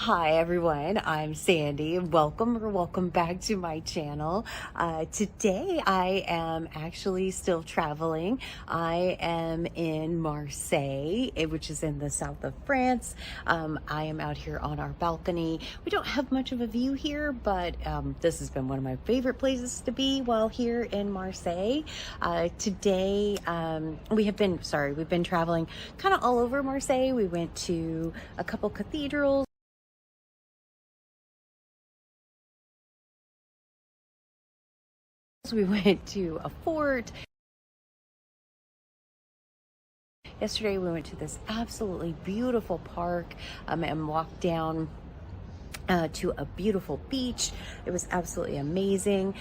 Hi everyone, I'm Sandy. Welcome back to my channel. Today I am actually still traveling. I am in Marseille, which is in the south of France. I am out here on our balcony. We don't have much of a view here, but this has been one of my favorite places to be while here in Marseille. Today we've been traveling kind of all over Marseille. We went to a couple cathedrals. We went to a fort. Yesterday we went to this absolutely beautiful park and walked down to a beautiful beach. It was absolutely amazing.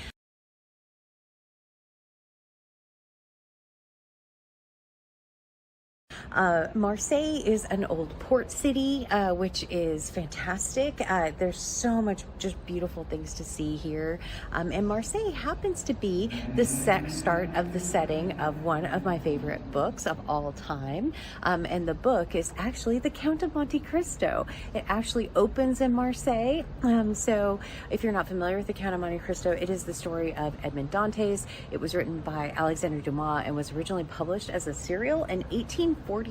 Marseille is an old port city, which is fantastic. There's so much just beautiful things to see here. And Marseille happens to be the start of the setting of one of my favorite books of all time. And the book is actually the Count of Monte Cristo. It actually opens in Marseille. So if you're not familiar with the Count of Monte Cristo, it is the story of Edmond Dantes. It was written by Alexander Dumas and was originally published as a serial in 1844.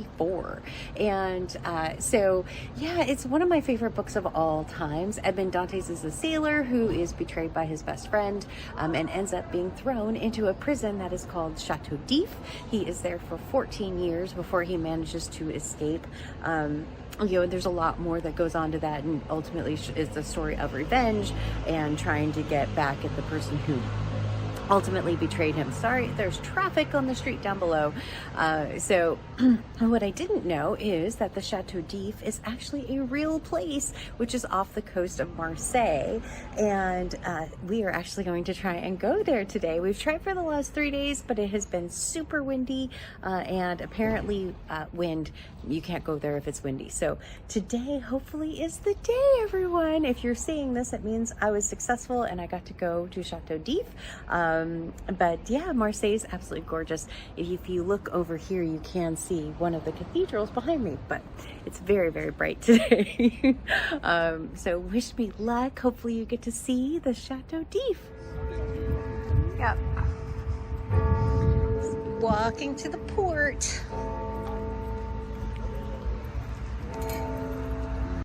And so yeah, it's one of my favorite books of all times. Edmond Dantes is a sailor who is betrayed by his best friend and ends up being thrown into a prison that is called Chateau. He is there for 14 years before he manages to escape. There's a lot more that goes on to that, and ultimately is the story of revenge and trying to get back at the person who ultimately betrayed him. Sorry, there's traffic on the street down below. So what I didn't know is that the Chateau is actually a real place, which is off the coast of Marseille. And we are actually going to try and go there today. We've tried for the last 3 days, but it has been super windy and apparently wind. You can't go there if it's windy. So today hopefully is the day, everyone. If you're seeing this, it means I was successful and I got to go to Chateau. But yeah, Marseille is absolutely gorgeous. If you look over here, you can see one of the cathedrals behind me, but it's very, very bright today. So wish me luck. Hopefully you get to see the Chateau. Yep. Walking to the port.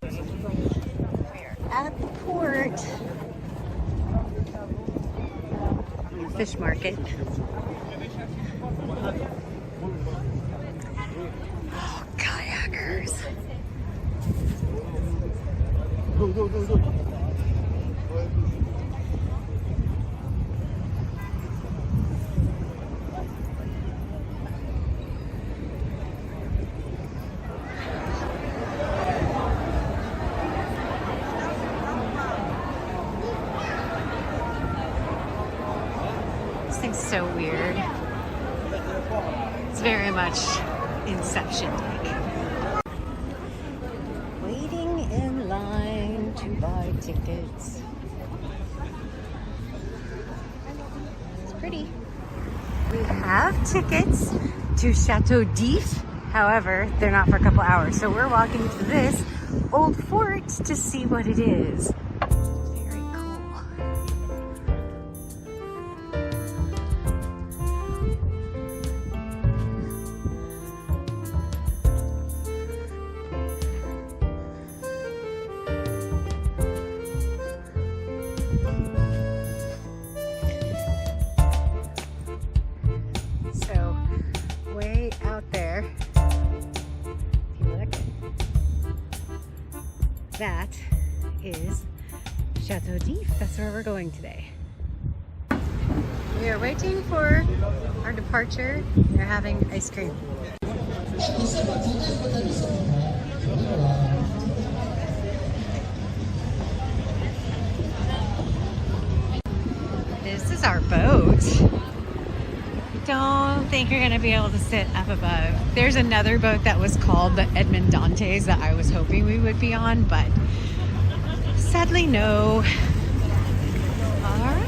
We're at the port. Fish market. Oh, kayakers. Thing's so weird. It's very much Inception-like. Waiting in line to buy tickets. It's pretty. We have tickets to Chateau. However, they're not for a couple hours. So we're walking to this old fort to see what it is. That is Chateau. That's where we're going today. We are waiting for our departure. They're having ice cream. This is our boat. Don't think you're gonna be able to sit up above. There's another boat that was called the Edmond Dantes that I was hoping we would be on, but sadly no. All right.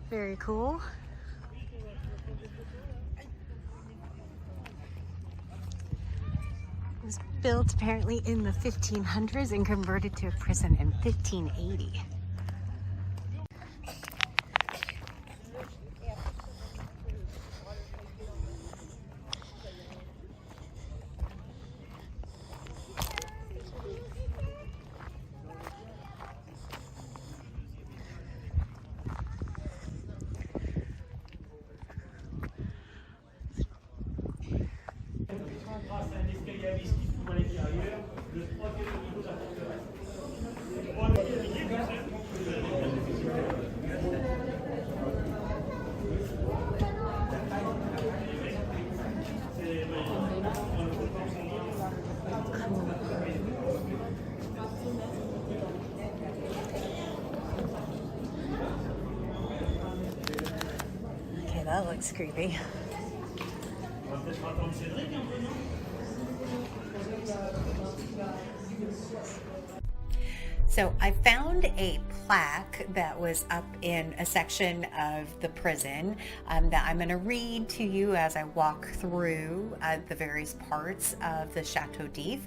Very cool. It was built apparently in the 1500s and converted to a prison in 1580. Okay, that looks creepy. So I found a plaque that was up in a section of the prison that I'm going to read to you as I walk through the various parts of the Chateau d'If.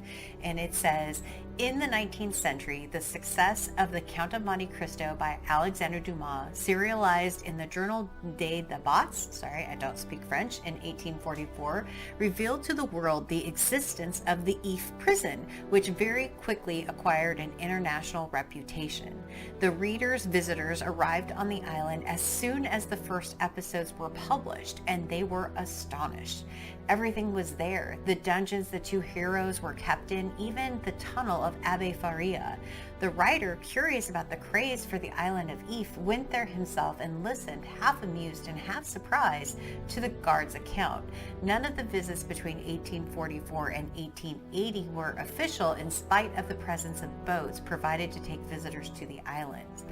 And it says, in the 19th century, the success of the Count of Monte Cristo by Alexander Dumas, serialized in the Journal des Débats, sorry, I don't speak French, in 1844, revealed to the world the existence of the If prison, which very quickly acquired an international reputation. The readers' visitors arrived on the island as soon as the first episodes were published, and they were astonished. Everything was there. The dungeons the two heroes were kept in, even the tunnel of Abbe Faria. The writer, curious about the craze for the island of If, went there himself and listened, half amused and half surprised, to the guard's account. None of the visits between 1844 and 1880 were official, in spite of the presence of boats provided to take visitors to the islands.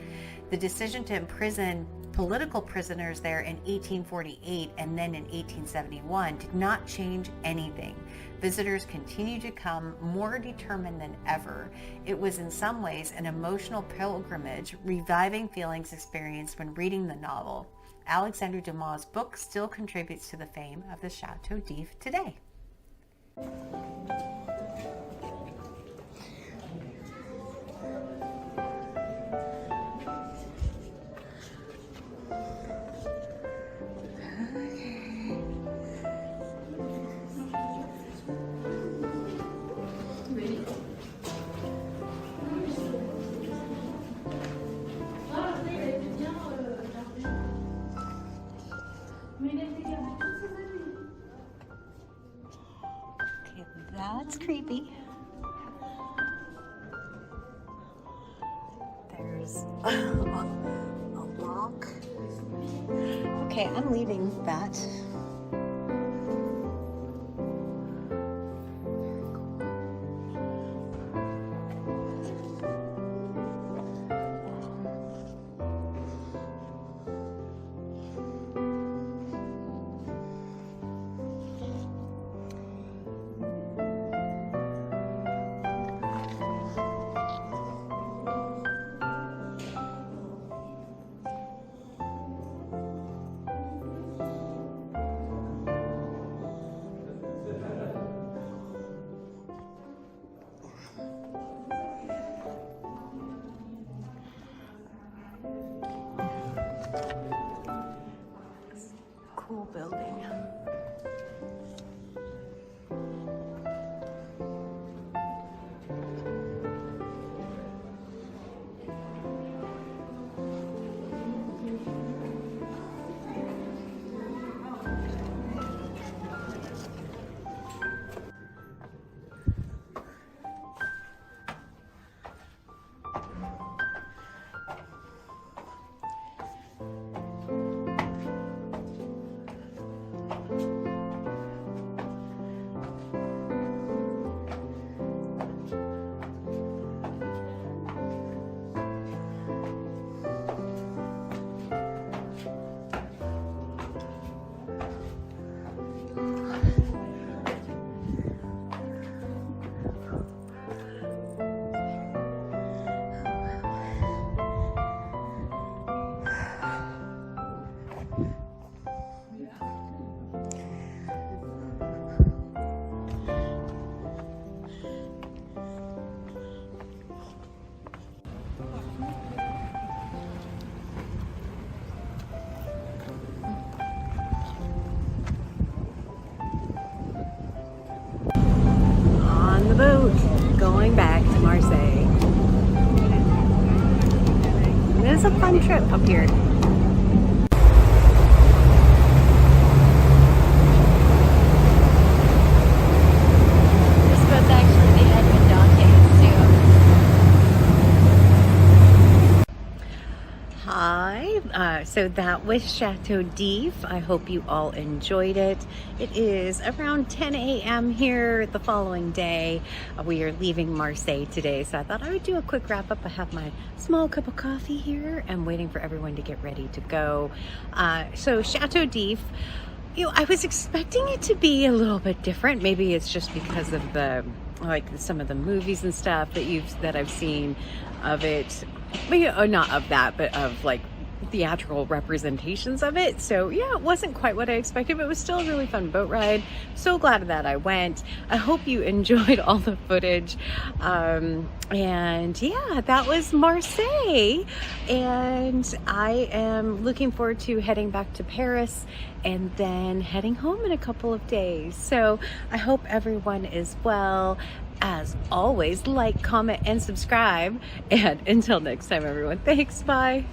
The decision to imprison political prisoners there in 1848 and then in 1871 did not change anything. Visitors continued to come, more determined than ever. It was in some ways an emotional pilgrimage, reviving feelings experienced when reading the novel. Alexander Dumas' book still contributes to the fame of the Chateau d'If today. That's creepy. There's a lock. Okay, I'm leaving that. Cool building. boat going back to Marseille. It is a fun trip up here. This boat's actually the Edmond Dantes too. Hi, so that was Chateau. I hope you all enjoyed it. It is around 10 a.m. here the following day. We are leaving Marseille today, so I thought I would do a quick wrap up. I have my small cup of coffee here. I'm waiting for everyone to get ready to go. So Chateau, I was expecting it to be a little bit different. Maybe it's just because of the some of the movies and stuff that I've seen of it. Not of that, but of theatrical representations of it. So yeah, it wasn't quite what I expected, but it was still a really fun boat ride. So glad that I went. I hope you enjoyed all the footage. And yeah, that was Marseille. And I am looking forward to heading back to Paris and then heading home in a couple of days. So I hope everyone is well. As always, like, comment, and subscribe. And until next time, everyone, thanks. Bye.